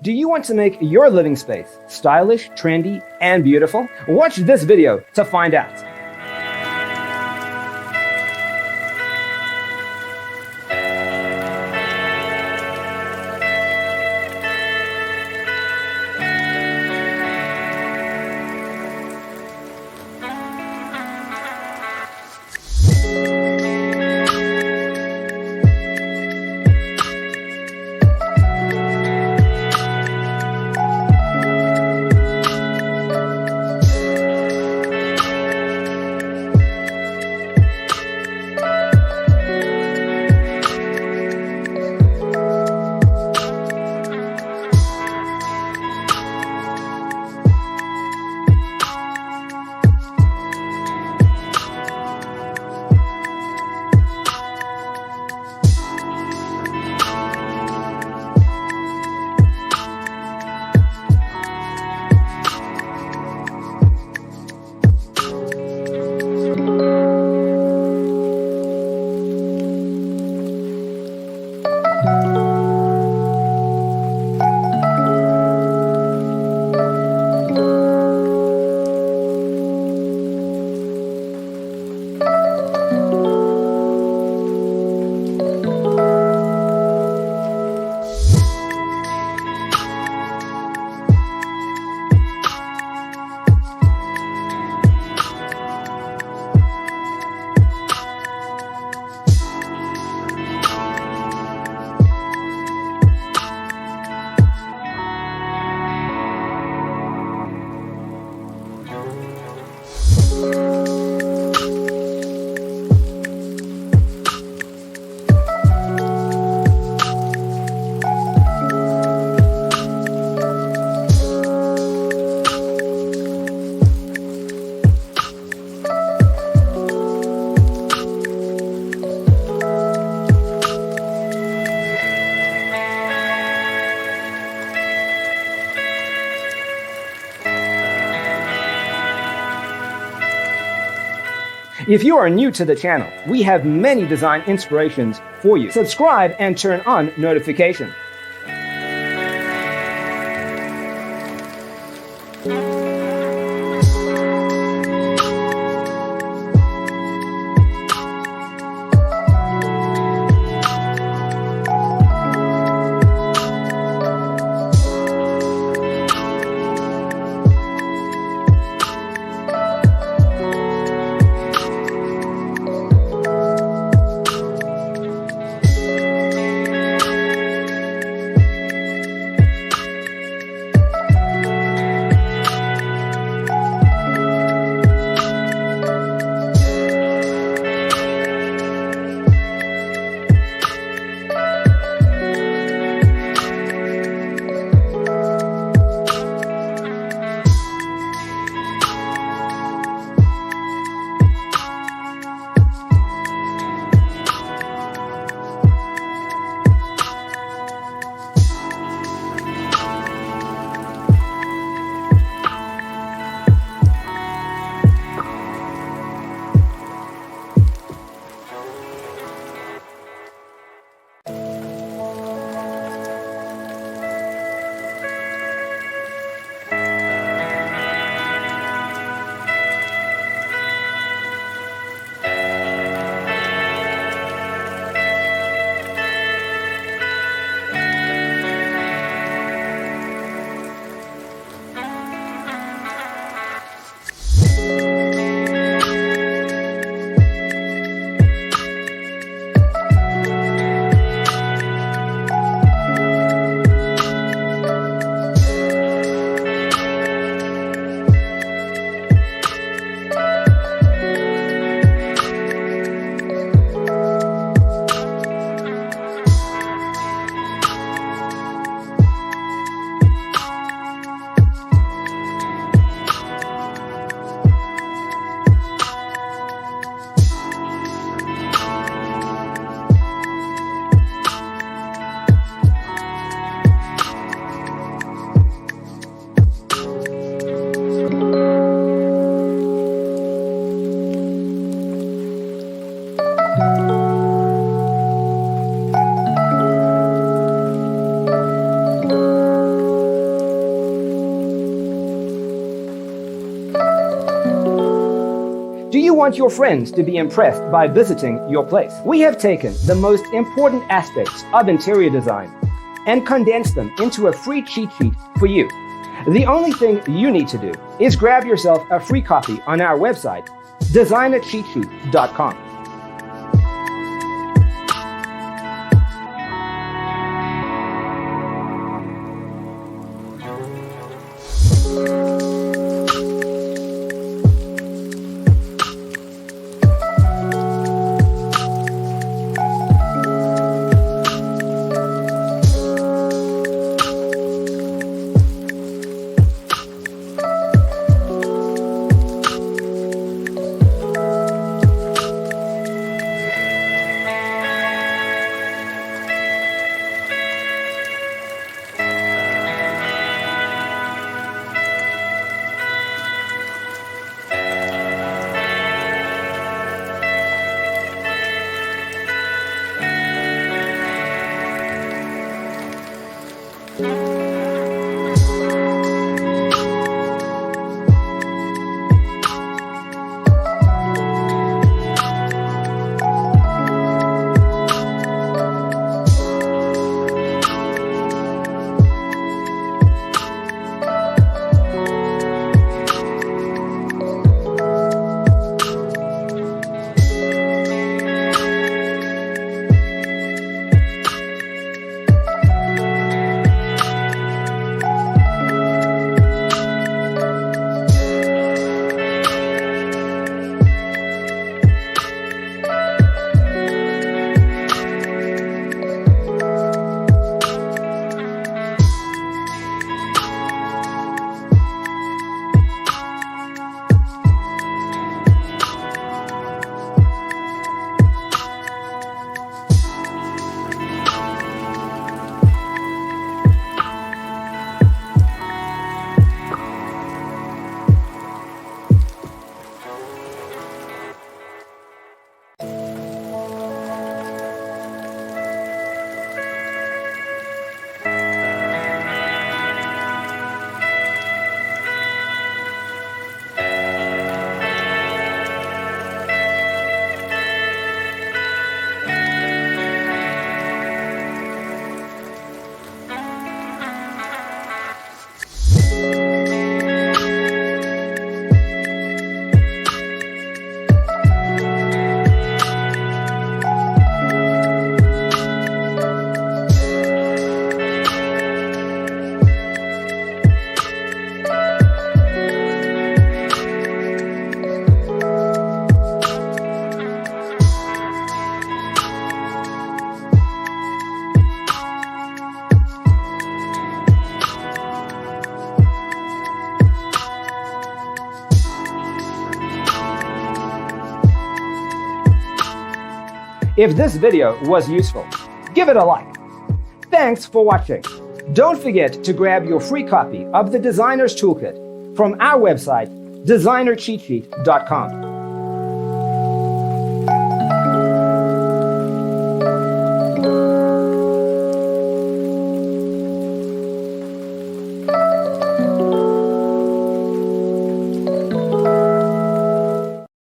Do you want to make your living space stylish, trendy, and beautiful? Watch this video to find out. If you are new to the channel, we have many design inspirations for you. Subscribe and turn on notifications. want your friends to be impressed by visiting your place. We have taken the most important aspects of interior design and condensed them into a free cheat sheet for you. The only thing you need to do is grab yourself a free copy on our website, designercheatsheet.com. If this video was useful, give it a like. Thanks for watching. Don't forget to grab your free copy of the Designer's Toolkit from our website, designercheatsheet.com.